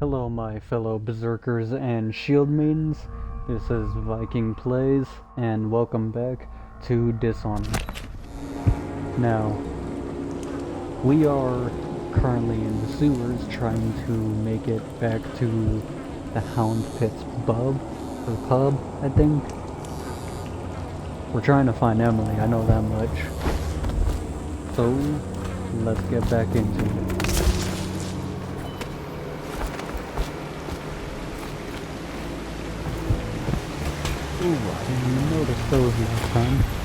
Hello, my fellow berserkers and shield maidens. This is Viking Plays, and welcome back to Dishonored. Now, we are currently in the sewers trying to make it back to the Hound Pit's pub, I think. We're trying to find Emily, I know that much. So, let's get back into it. Ooh, I didn't even notice those last time.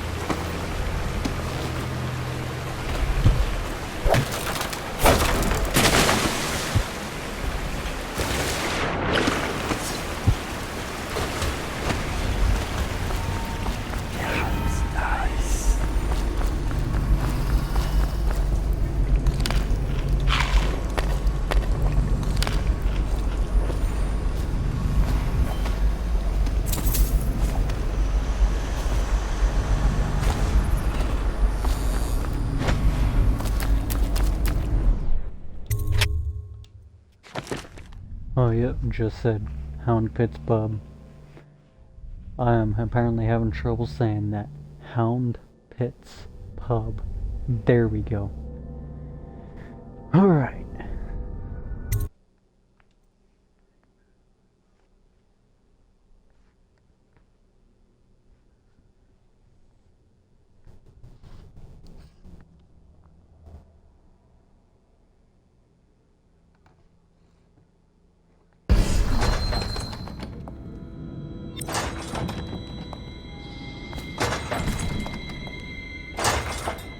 Oh yep, just said Hound Pit's pub. I am apparently having trouble saying that. Hound Pit's pub. There we go. Alright.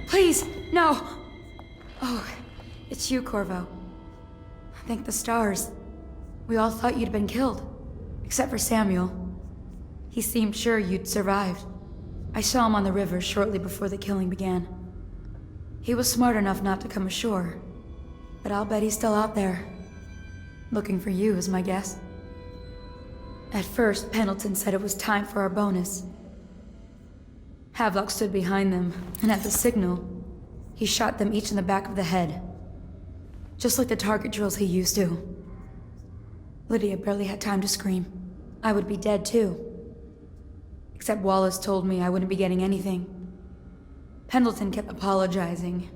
Please, no! Oh, it's you, Corvo. Thank the stars. We all thought you'd been killed. Except for Samuel. He seemed sure you'd survived. I saw him on the river shortly before the killing began. He was smart enough not to come ashore. But I'll bet he's still out there. Looking for you, is my guess. At first, Pendleton said it was time for our bonus. Havelock stood behind them, and at the signal, he shot them each in the back of the head. Just like the target drills he used to. Lydia barely had time to scream. I would be dead too. Except Wallace told me I wouldn't be getting anything. Pendleton kept apologizing,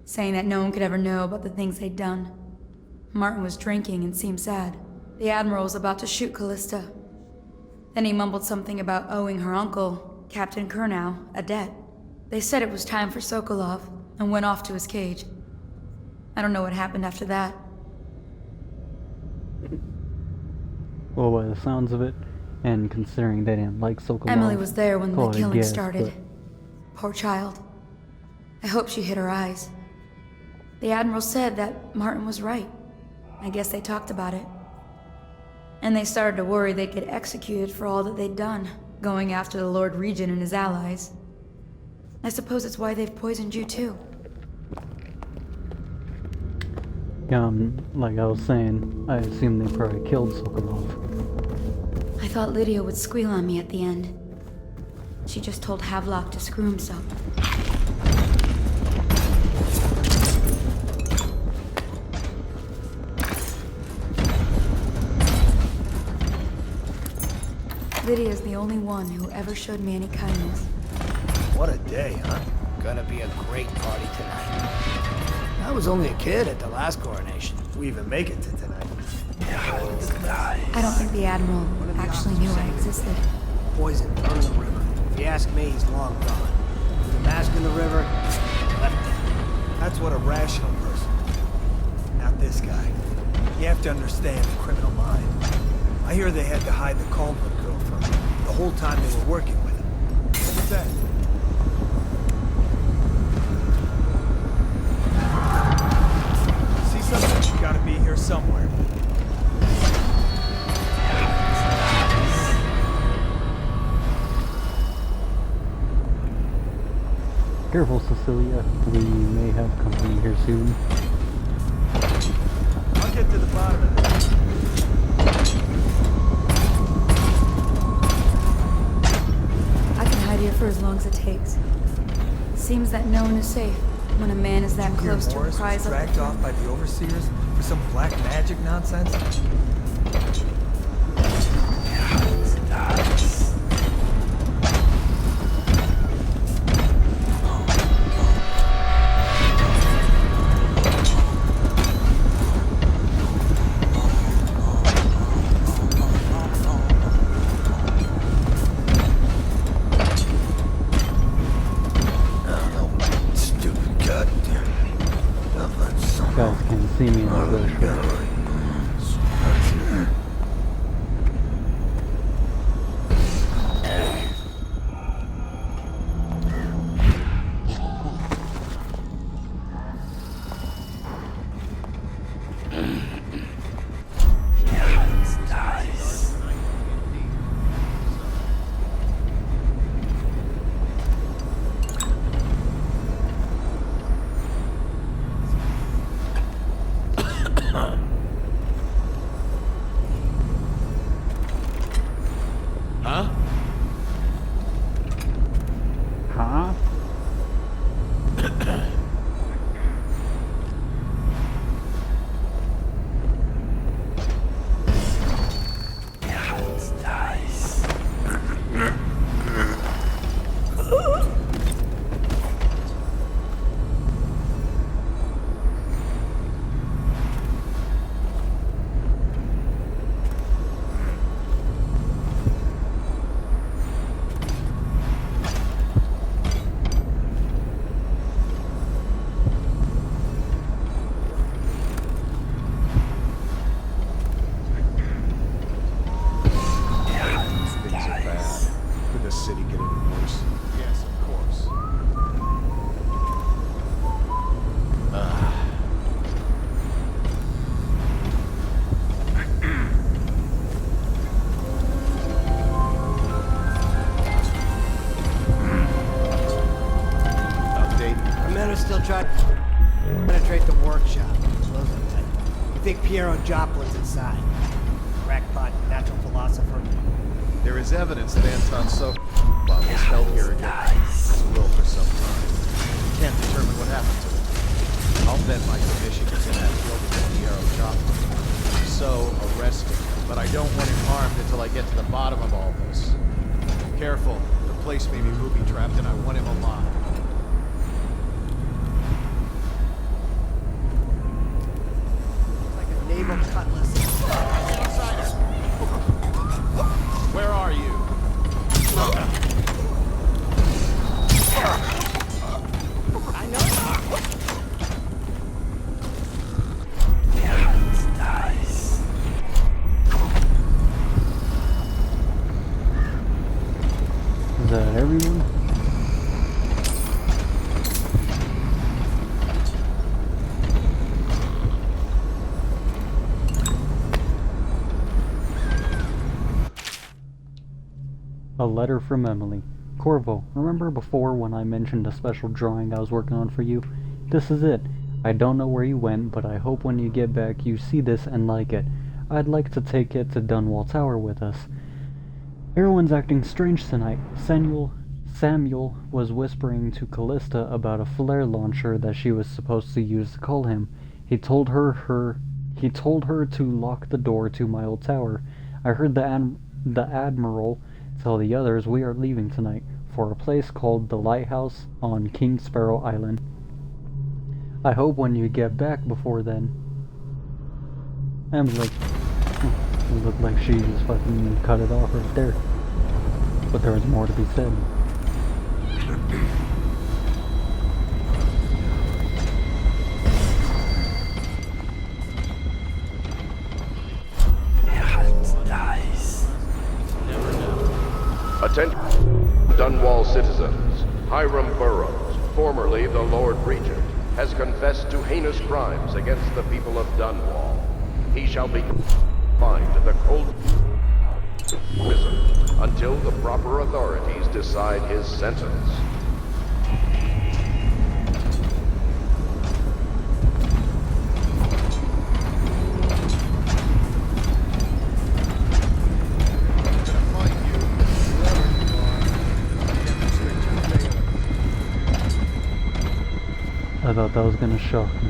saying that no one could ever know about the things they'd done. Martin was drinking and seemed sad. The Admiral was about to shoot Callista. Then he mumbled something about owing her uncle, Captain Kurnow, a debt. They said it was time for Sokolov, and went off to his cage. I don't know what happened after that. Well, by the sounds of it, and considering they didn't like Sokolov, Emily was there when the killing started. But Poor child. I hope she hid her eyes. The Admiral said that Martin was right. I guess they talked about it. And they started to worry they'd get executed for all that they'd done, going after the Lord Regent and his allies. I suppose it's why they've poisoned you too. like I was saying, I assume they probably killed Sokolov. I thought Lydia would squeal on me at the end. She just told Havelock to screw himself. Lydia's the only one who ever showed me any kindness. What a day, huh? Gonna be a great party tonight. I was only a kid at the last coronation. We even make it to tonight. I don't think the Admiral actually knew I existed. Poison thrown in the river. If you ask me, he's long gone. The mask in the river, left it. That's what a rational person. Not this guy. You have to understand the criminal mind. I hear they had to hide the Caldwell girl from him the whole time they were working with him. What was that? See something? You gotta be here somewhere. Careful, Cecilia. We may have company here soon. I'll get to the bottom of this. I can hide here for as long as it takes. Seems that no one is safe. When a man is that close to a Morris prize was of dragged off by the overseers for some black magic nonsense? Guys can't see me in the bush. Huh? Huh? Things are bad. Could the city get any worse? Yes, of course. Update. The men are still trying to penetrate the workshop. Close it tight. You think Piero Joplin's inside? Crackpot, natural philosopher. There is evidence that Anton Sokolov was held here against his will for some time. Can't determine what happened to him. I'll bet my commission is in that field with Piero Joplin. So, arrest him. But I don't want him harmed until I get to the bottom of all this. Careful. The place may be booby-trapped and I want him alive. Like a naval cutlass. Where are you? I know. Is that everyone? A letter from Emily. Corvo, remember before when I mentioned a special drawing I was working on for you? This is it. I don't know where you went, but I hope when you get back you see this and like it. I'd like to take it to Dunwall Tower with us. Everyone's acting strange tonight. Samuel was whispering to Callista about a flare launcher that she was supposed to use to call him. He told her to lock the door to my old tower. I heard the Admiral tell the others we are leaving tonight for a place called the Lighthouse on King Sparrow Island. I hope when you get back before then. Em's like, it looked like she just fucking cut it off right there. But there was more to be said. Attention, Dunwall citizens. Hiram Burroughs, formerly the Lord Regent, has confessed to heinous crimes against the people of Dunwall. He shall be confined to the cold prison until the proper authorities decide his sentence. I thought that was gonna shock me.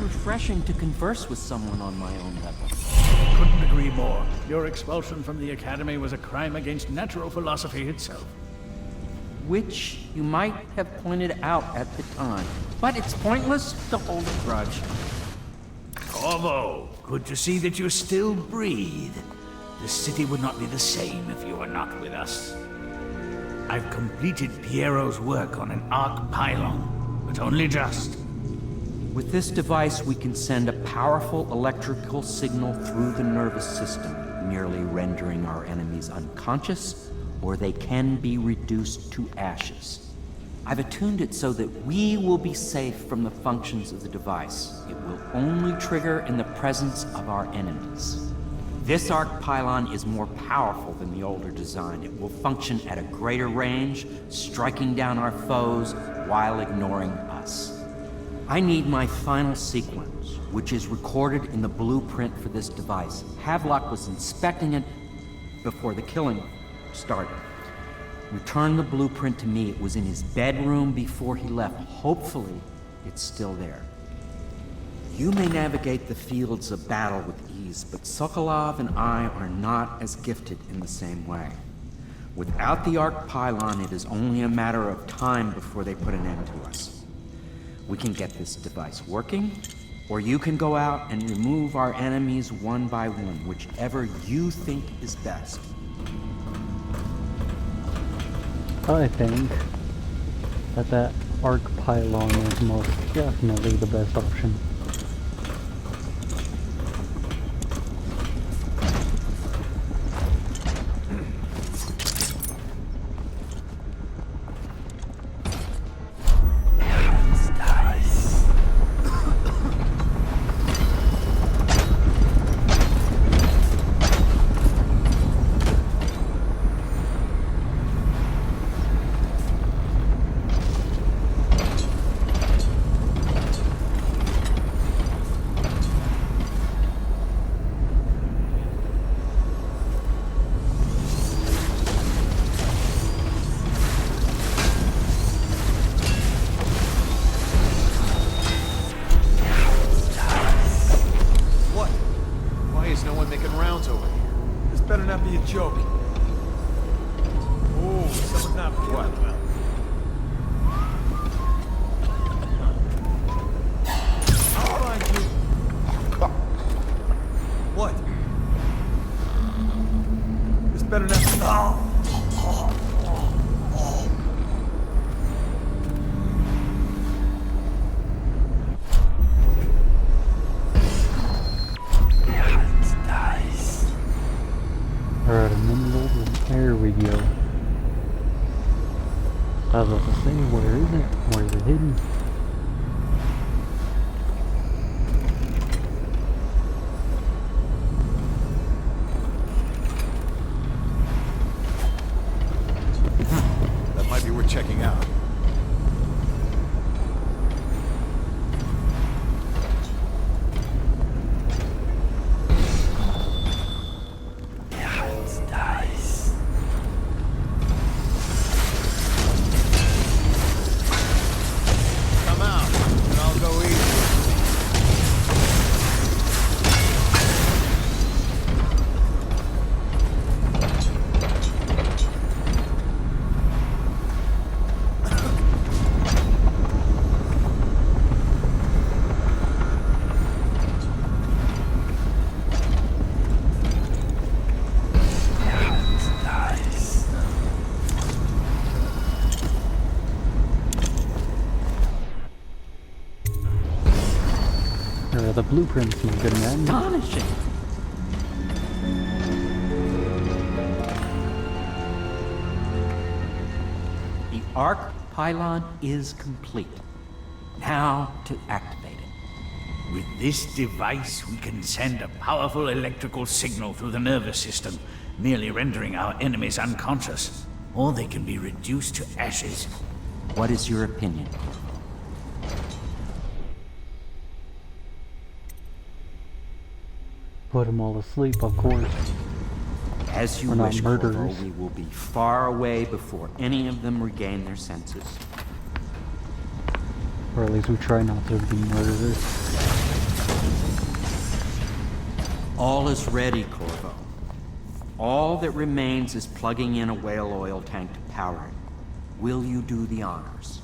Refreshing to converse with someone on my own level. Couldn't agree more. Your expulsion from the Academy was a crime against natural philosophy itself. Which you might have pointed out at the time. But it's pointless to hold a grudge. Corvo, good to see that you still breathe. The city would not be the same if you were not with us. I've completed Piero's work on an arc pylon, but only just. With this device, we can send a powerful electrical signal through the nervous system, merely rendering our enemies unconscious, or they can be reduced to ashes. I've attuned it so that we will be safe from the functions of the device. It will only trigger in the presence of our enemies. This arc pylon is more powerful than the older design. It will function at a greater range, striking down our foes while ignoring us. I need my final sequence, which is recorded in the blueprint for this device. Havelock was inspecting it before the killing started. Return the blueprint to me. It was in his bedroom before he left. Hopefully, it's still there. You may navigate the fields of battle with ease, but Sokolov and I are not as gifted in the same way. Without the arc pylon, it is only a matter of time before they put an end to us. We can get this device working, or you can go out and remove our enemies one by one, whichever you think is best. I think that arc pylon is most definitely the best option. Joke. Oh, someone's not feeling well. I'll find you. What? This better not. Alright, there we go. I was about to say, where is it? Where is it hidden? That might be worth checking out. The blueprints, my good man. Astonishing! Arc pylon is complete. Now to activate it. With this device, we can send a powerful electrical signal through the nervous system, merely rendering our enemies unconscious. Or they can be reduced to ashes. What is your opinion? Put them all asleep, of course. As you We're not wish, Corvo, murderers. we will be far away before any of them regain their senses. Or at least we try not to be murderers. All is ready, Corvo. All that remains is plugging in a whale oil tank to power it. Will you do the honors?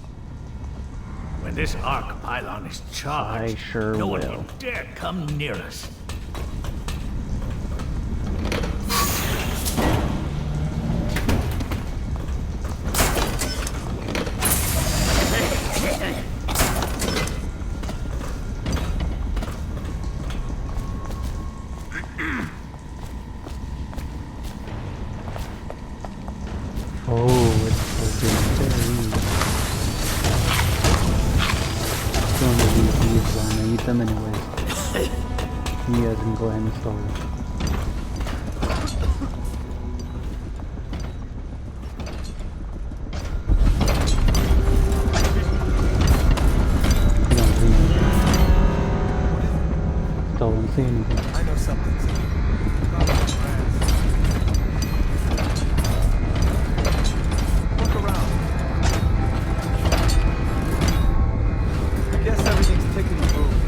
When this arc pylon is charged, I sure no one will. will dare come near us. Oh, it's legendary. Some of these leaves are gonna eat them anyways. You guys can go ahead and start it. You don't see anything. Still don't see anything. I know something's here. Look around. I guess everything's ticking and moving.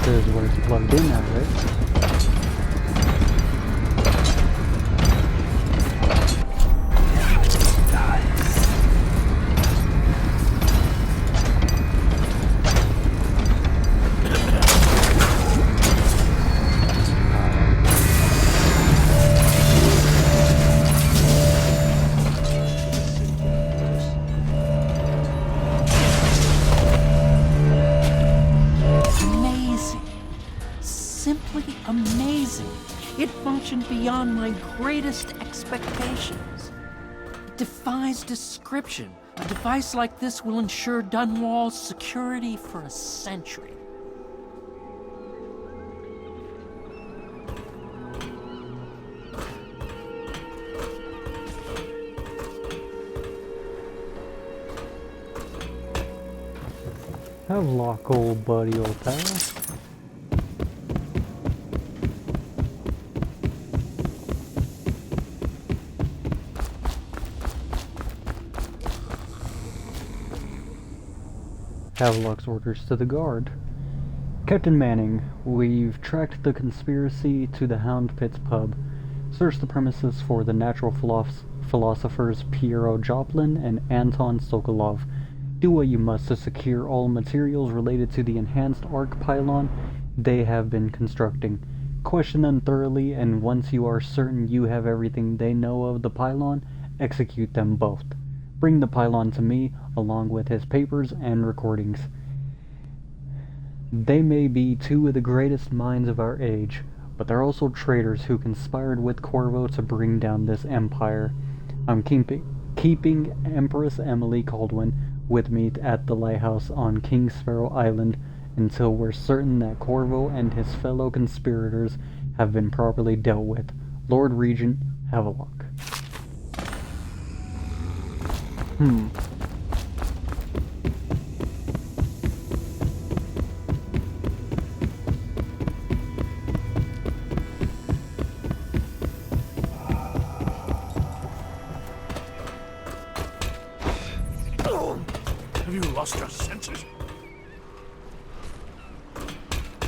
This is where it's plugged in now, right? Amazing. Simply amazing. It functioned beyond my greatest expectations. It defies description. A device like this will ensure Dunwall's security for a century. Havelock, old buddy, old pal. Havelock's orders to the guard. Captain Manning, we've tracked the conspiracy to the Hound Pit's pub. Search the premises for the natural philosophers Piero Joplin and Anton Sokolov. Do what you must to secure all materials related to the enhanced arc pylon they have been constructing. Question them thoroughly, and once you are certain you have everything they know of the pylon, execute them both. Bring the pylon to me, along with his papers and recordings. They may be two of the greatest minds of our age, but they're also traitors who conspired with Corvo to bring down this empire. I'm keeping Empress Emily Caldwin with me at the lighthouse on King Sparrow Island until we're certain that Corvo and his fellow conspirators have been properly dealt with. Lord Regent, Havelock. Have you lost your senses?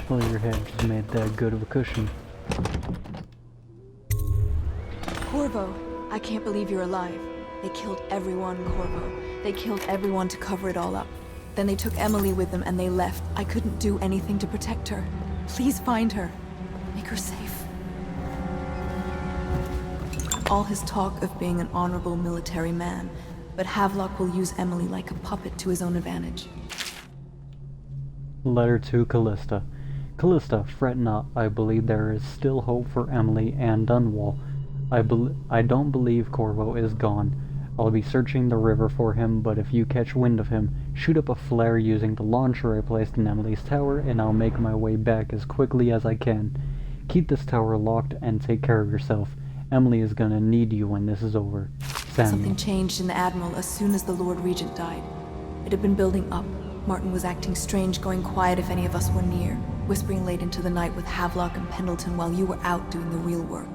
Well, your head just made that good of a cushion. Corvo, I can't believe you're alive. They killed everyone, Corvo. They killed everyone to cover it all up. Then they took Emily with them and they left. I couldn't do anything to protect her. Please find her. Make her safe. All his talk of being an honorable military man, but Havelock will use Emily like a puppet to his own advantage. Letter to Callista. Callista, fret not. I believe there is still hope for Emily and Dunwall. I don't believe Corvo is gone. I'll be searching the river for him, but if you catch wind of him, shoot up a flare using the launcher I placed in Emily's tower, and I'll make my way back as quickly as I can. Keep this tower locked and take care of yourself. Emily is gonna need you when this is over. Samuel. Something changed in the Admiral as soon as the Lord Regent died. It had been building up. Martin was acting strange, going quiet if any of us were near, whispering late into the night with Havelock and Pendleton while you were out doing the real work.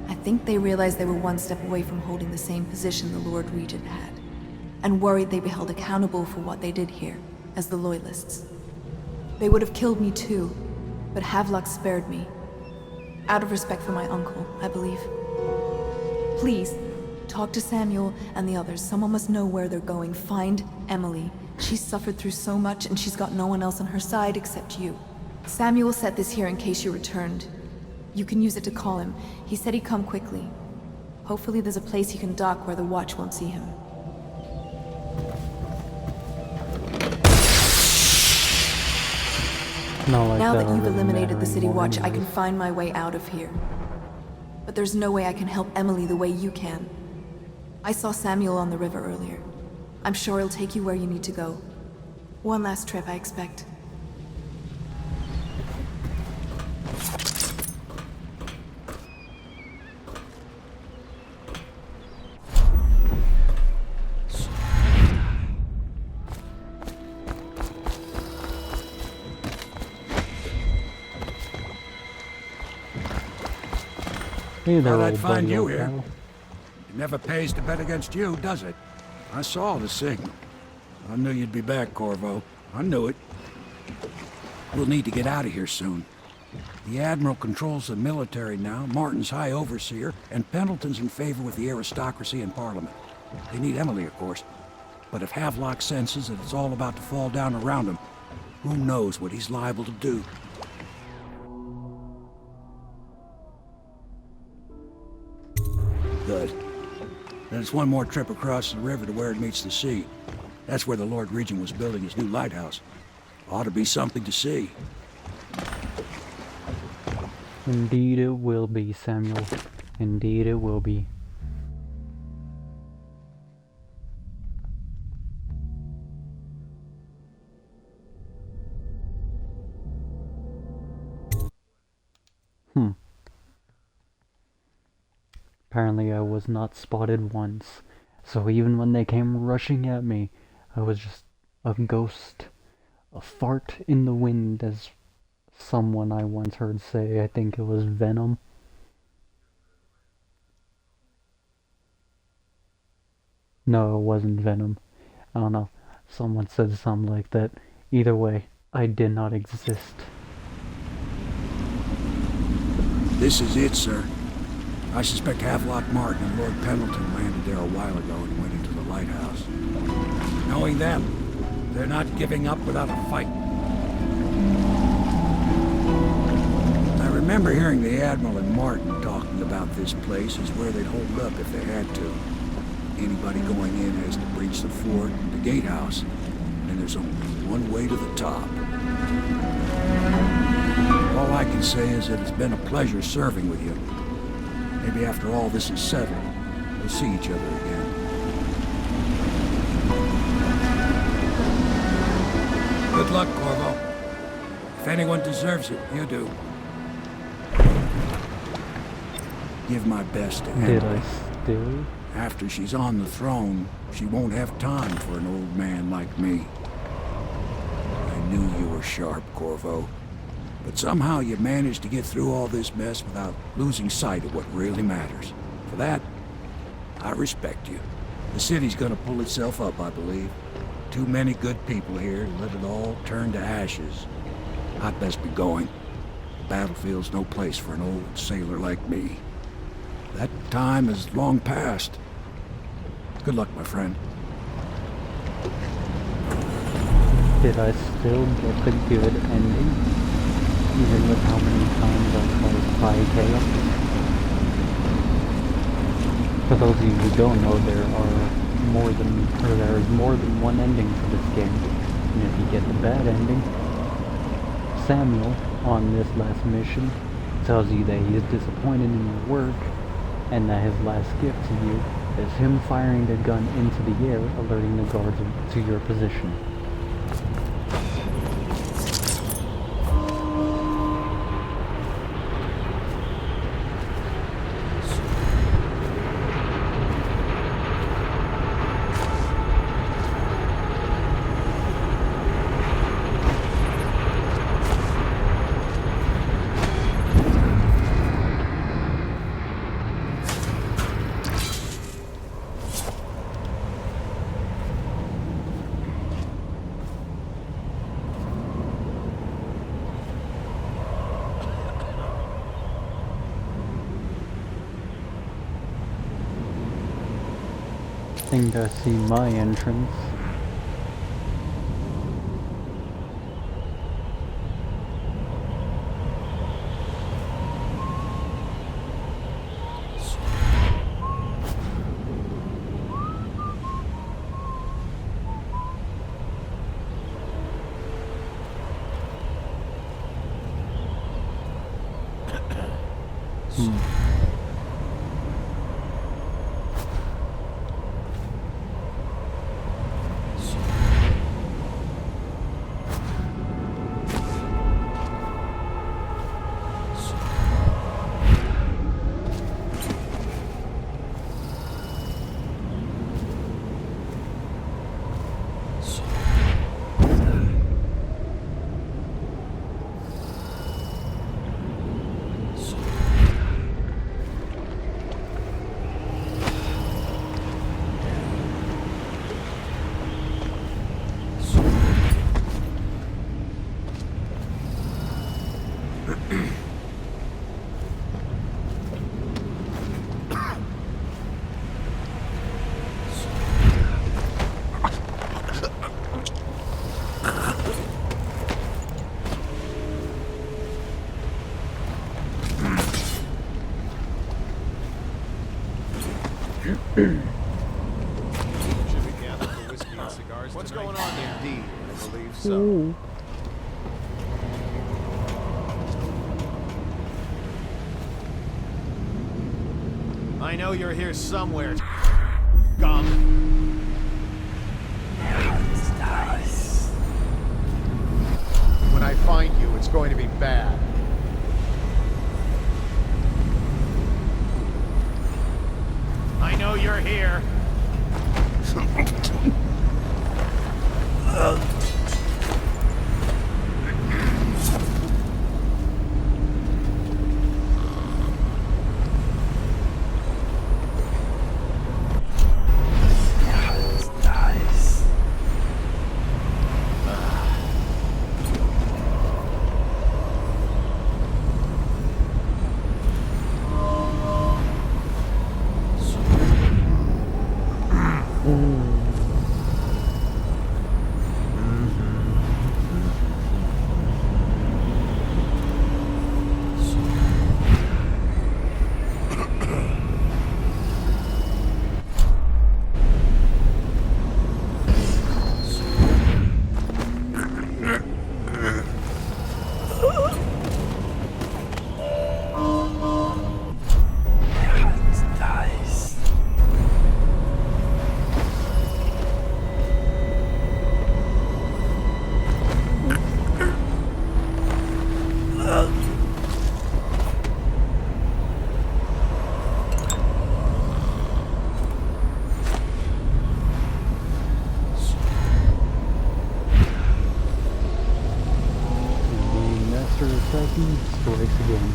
I think they realized they were one step away from holding the same position the Lord Regent had, and worried they'd be held accountable for what they did here, as the Loyalists. They would have killed me too, but Havelock spared me. Out of respect for my uncle, I believe. Please, talk to Samuel and the others. Someone must know where they're going. Find Emily. She's suffered through so much, and she's got no one else on her side except you. Samuel set this here in case you returned. You can use it to call him. He said he'd come quickly. Hopefully there's a place he can dock where the watch won't see him. Now that you've eliminated the City Watch, I can find my way out of here. But there's no way I can help Emily the way you can. I saw Samuel on the river earlier. I'm sure he'll take you where you need to go. One last trip, I expect. Hey there, Thought I'd old find buddy, you old here. pal. It never pays to bet against you, does it? I saw the signal. I knew you'd be back, Corvo. I knew it. We'll need to get out of here soon. The Admiral controls the military now, Martin's High Overseer, and Pendleton's in favor with the aristocracy and Parliament. They need Emily, of course. But if Havelock senses that it's all about to fall down around him, who knows what he's liable to do? Good. Then it's one more trip across the river to where it meets the sea. That's where the Lord Regent was building his new lighthouse. Ought to be something to see. Indeed it will be, Samuel. Indeed it will be. Apparently I was not spotted once, so even when they came rushing at me, I was just a ghost, a fart in the wind, as someone I once heard say. I think it was Venom. No, it wasn't Venom. I don't know. Someone said something like that. Either way, I did not exist. This is it, sir. I suspect Havelock Martin and Lord Pendleton landed there a while ago and went into the lighthouse. Knowing them, they're not giving up without a fight. I remember hearing the Admiral and Martin talking about this place as where they'd hold up if they had to. Anybody going in has to breach the fort, the gatehouse, and there's only one way to the top. All I can say is that it's been a pleasure serving with you. Maybe after all this is settled, we'll see each other again. Good luck, Corvo. If anyone deserves it, you do. Give my best to Emily. Did I still? After she's on the throne, she won't have time for an old man like me. I knew you were sharp, Corvo. But somehow you managed to get through all this mess without losing sight of what really matters. For that, I respect you. The city's gonna pull itself up, I believe. Too many good people here to let it all turn to ashes. I'd best be going. The battlefield's no place for an old sailor like me. That time is long past. Good luck, my friend. Did I still get the good ending? Even with how many times I tried 5K? For those of you who don't know, there is more than one ending to this game. And if you get the bad ending, Samuel on this last mission tells you that he is disappointed in your work and that his last gift to you is him firing a gun into the air, alerting the guards to your position. I think I see my entrance. What's going on there? Indeed, I believe so. Ooh. I know you're here somewhere. Gum. When I find you, it's going to be bad. I know you're here. Strikes again.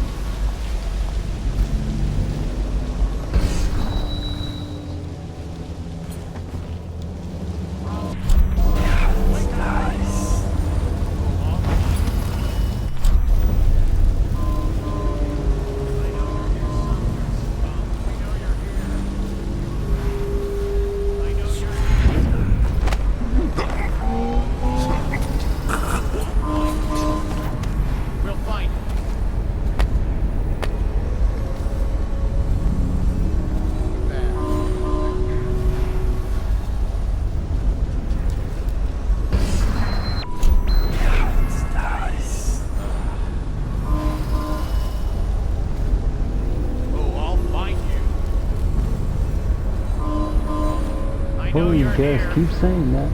guess. Keep saying that.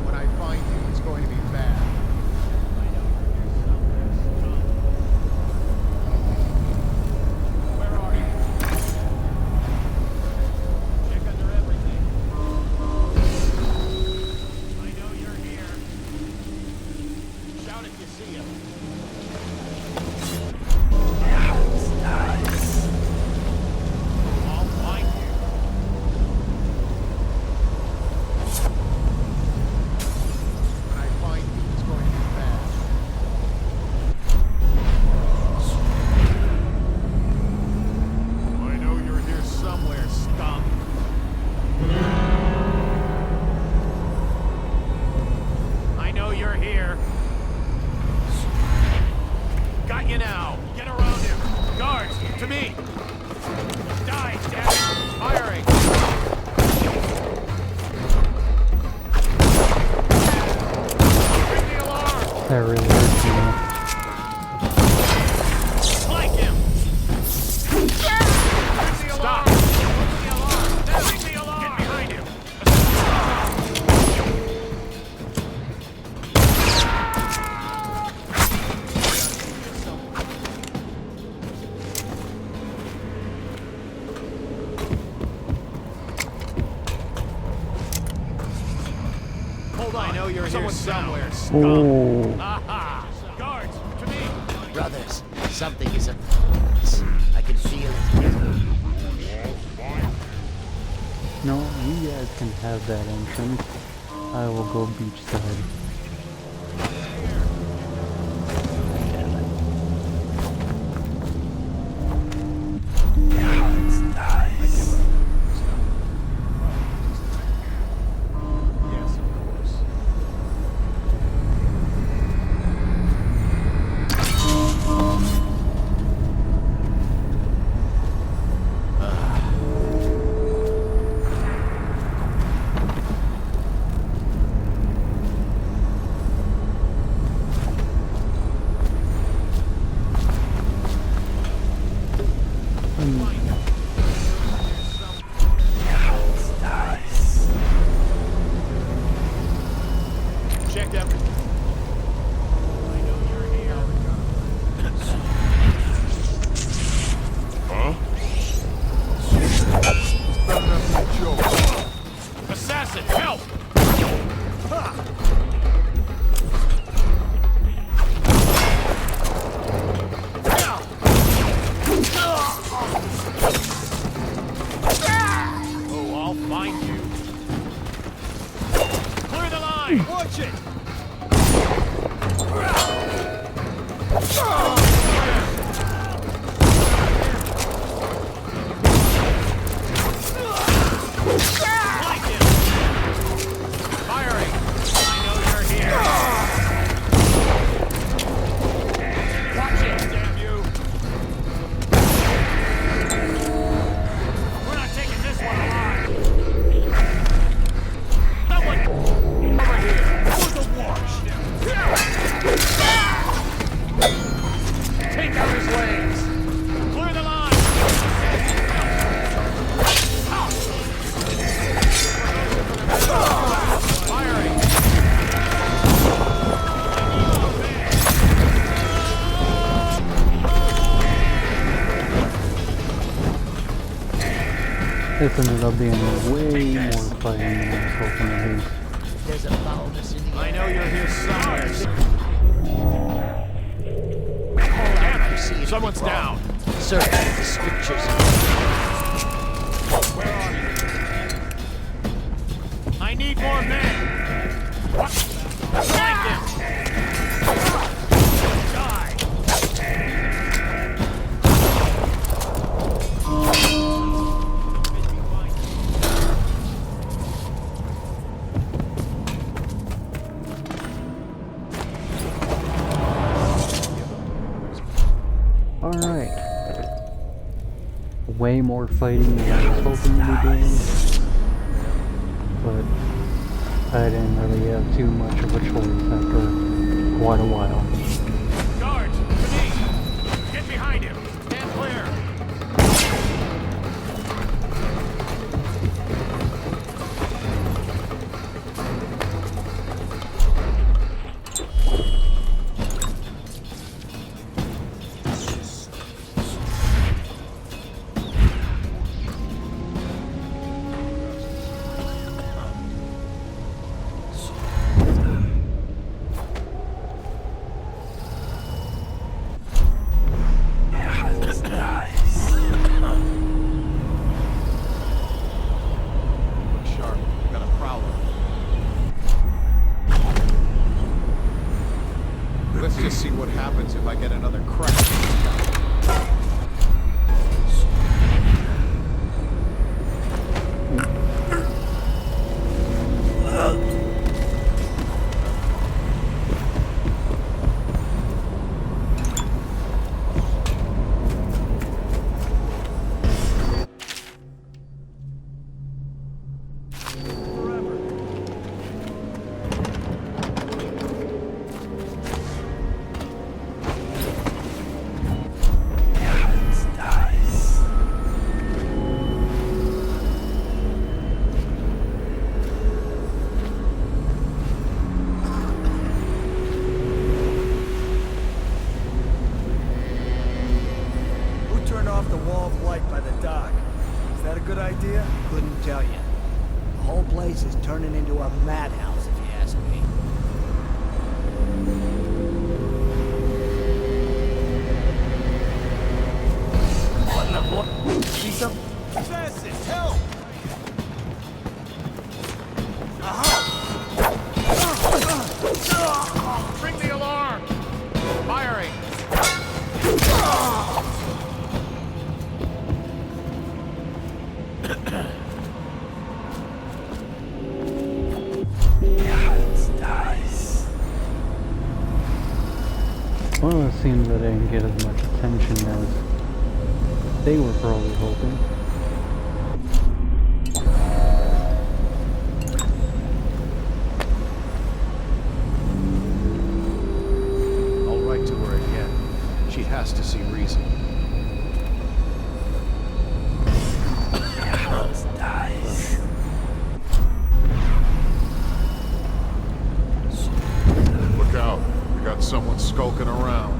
When I find you, it's going to be bad. Where are you? Check under everything. I know you're here. Shout if you see him. I'll find you. When I find you, it's going to be bad. I know you're here somewhere, scum. I know you're here. Got you now. Get around him. Guards, to me. Die, damn it. Firing. Ring the alarm. That really hurts me. Flank him. Stop. Ring the alarm. Ring the alarm. Get behind him. Hold on. I know you're here somewhere. Oh, Aha! Guards, to me. Brothers, something is up. I can feel it. no, you guys can have that entrance. I will go beachside. Yes, of course. Check everything. I know you're here. Huh? Assassin, help! Oh, I'll find you. Clear the line! Watch it! Flank him! Firing! I know you're here! Watch it, damn you! We're not taking this one alive! Someone over here! For the wash! Take out his legs! Clear the line! Firing! This ended up being way more fighting than I was hoping to be. There's a foulness in the I know you're here somewhere. Damn, you see it. Someone's down. Search the scriptures. Where are you? I need more men. Flank him. Die. Alright. Way more fighting than I was hoping to be doing. But I didn't really have too much of a choice after quite a while. Guards, to me. Get behind him. Stand clear. tell you. The whole place is turning into a madhouse, if you ask me. What in the what? See something? Francis, help! Ring the alarm! Firing! Well, it seems that I didn't get as much attention as they were probably hoping. I'll write to her again. She has to see reason. Look out. We got someone skulking around.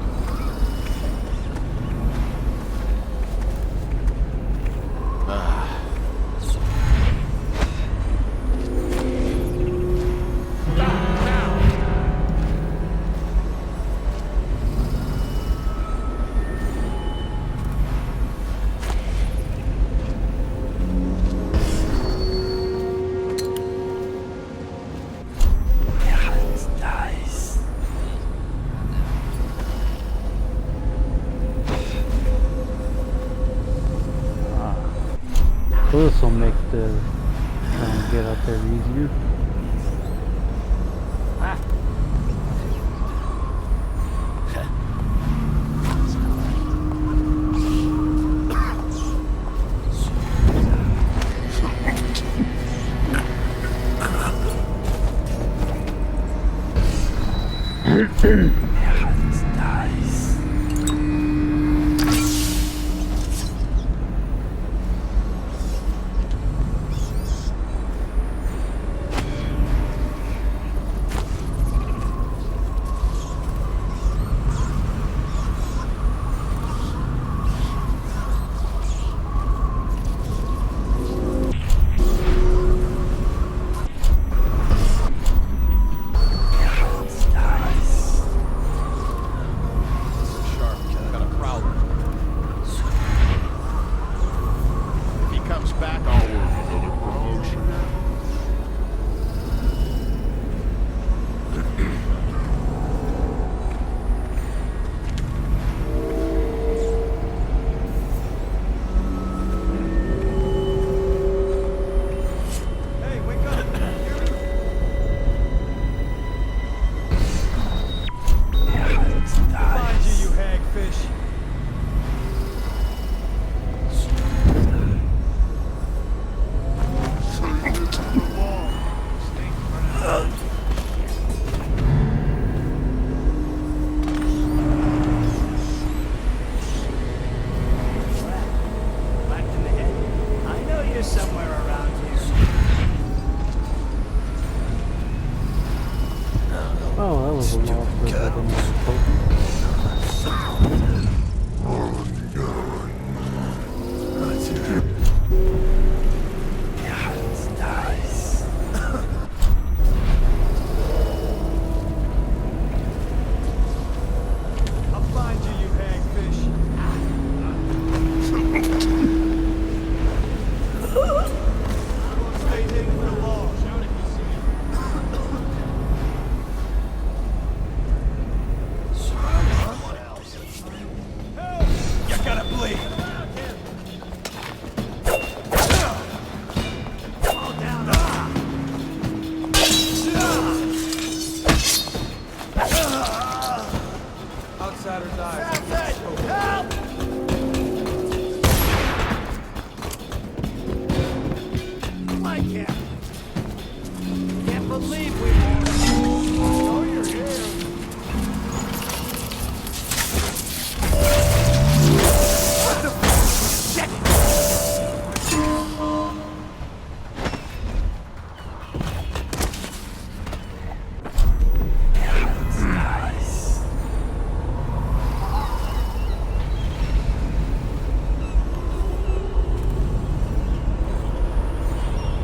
This will make the trying to get up there easier. Oh, that was a loss that I didn't I'll find you, you hagfish. Stay hidden for the law. Shout if you see him. Help! You gotta bleed. Outsider dies. Help! I can't believe we won. Oh, you're here. What the shit?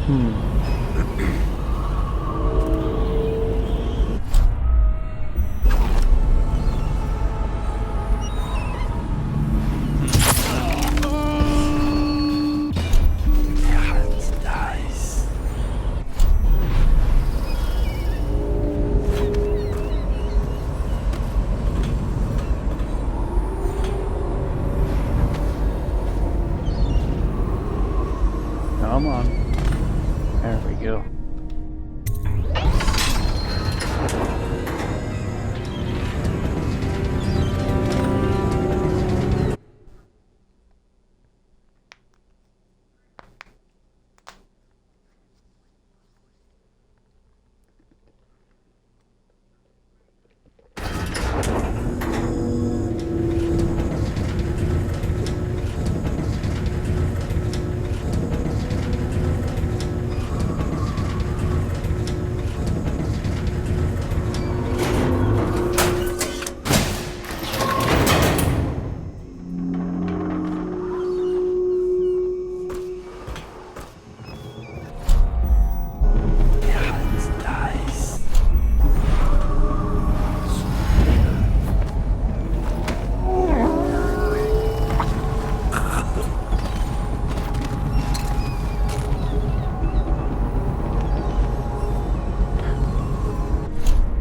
Come on. There we go.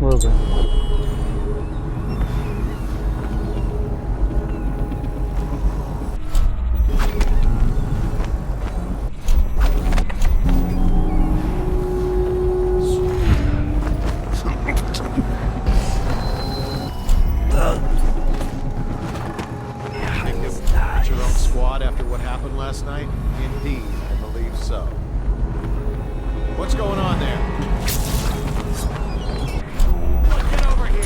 Well then. Your own squad after what happened last night? Indeed, I believe so. What's going on there? Get over here!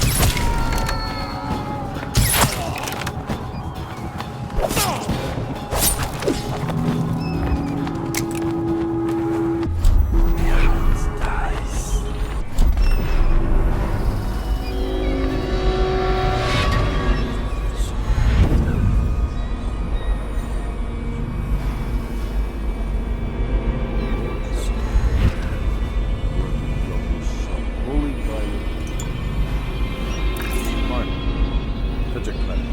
Such a credit.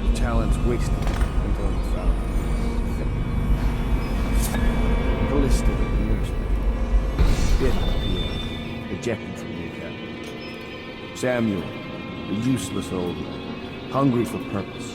Your talent's wasted until it's found. Callista, the nursery. Biff, ejected from the academy. Samuel, the useless old man, hungry for purpose.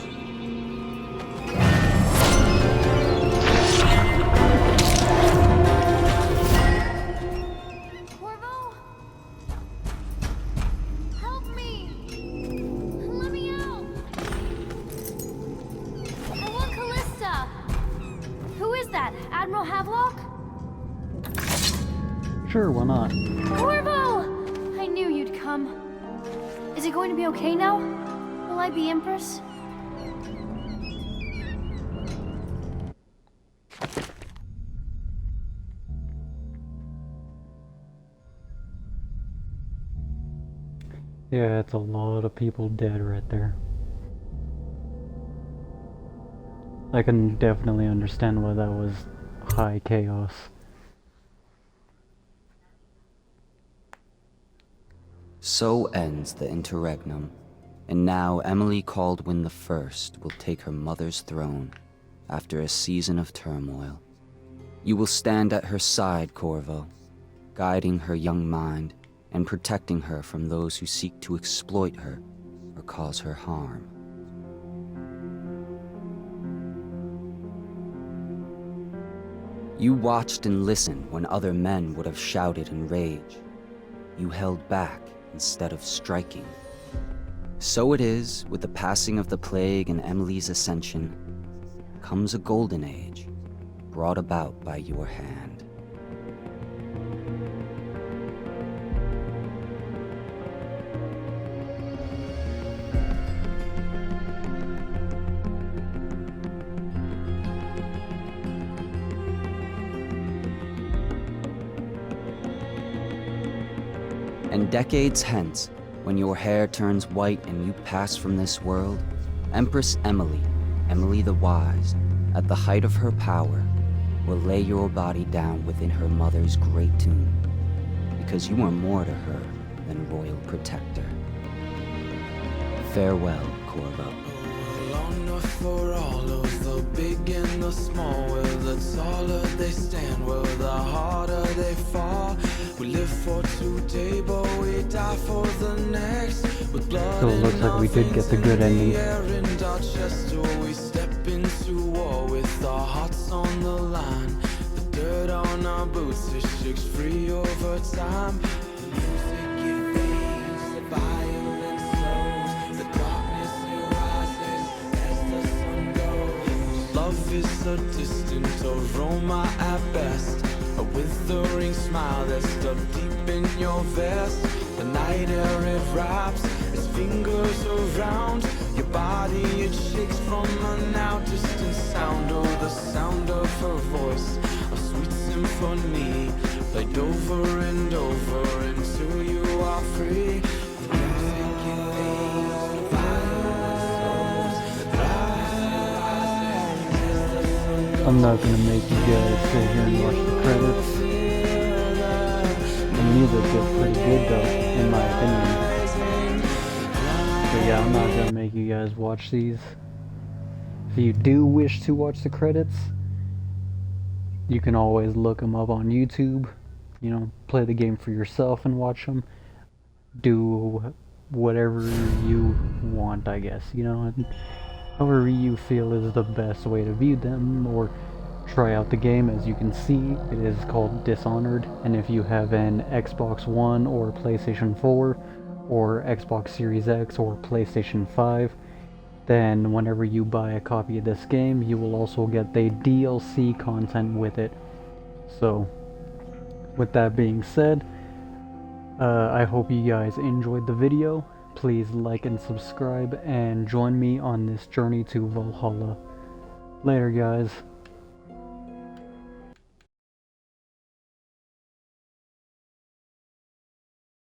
Admiral Havelock? Sure, why not? Corvo! I knew you'd come. Is it going to be okay now? Will I be Empress? Yeah, it's a lot of people dead right there. I can definitely understand why that was high chaos. So ends the interregnum, and now Emily Caldwin the First will take her mother's throne after a season of turmoil. You will stand at her side, Corvo, guiding her young mind and protecting her from those who seek to exploit her or cause her harm. You watched and listened when other men would have shouted in rage. You held back instead of striking. So it is, with the passing of the plague and Emily's ascension, comes a golden age, brought about by your hand. And decades hence, when your hair turns white and you pass from this world, Empress Emily, Emily the Wise, at the height of her power, will lay your body down within her mother's great tomb, because you are more to her than royal protector. Farewell, Corvo. Long enough for all of the big and the small, where the taller they stand, where the harder they fall. We live for today, but we die for the next. With blood So it looks like we did get the good ending. in our chest, we step into war with our hearts on the line. The dirt on our boots, it shakes free over time. The music it fades, the violence slows, the darkness it rises as the sun goes. Love is a distant aroma at best, a withering smile that's stuck deep in your vest. The night air it wraps its fingers around your body, it shakes from a now distant sound. Oh, the sound of her voice, a sweet symphony, played over and over until you are free. The music it fades, the violence slows, the darkness. I'm not gonna make you guys sit here and watch the credits. The music is pretty good though, in my opinion. But yeah, I'm not gonna make you guys watch these. If you do wish to watch the credits, you can always look them up on YouTube. You know, play the game for yourself and watch them. Do whatever you want, I guess, you know, however you feel is the best way to view them, or try out the game. As you can see, it is called Dishonored, and if you have an Xbox One or PlayStation 4 or Xbox Series X or PlayStation 5, then whenever you buy a copy of this game, you will also get the DLC content with it. So, with that being said, I hope you guys enjoyed the video. Please like and subscribe and join me on this journey to Valhalla. Later, guys.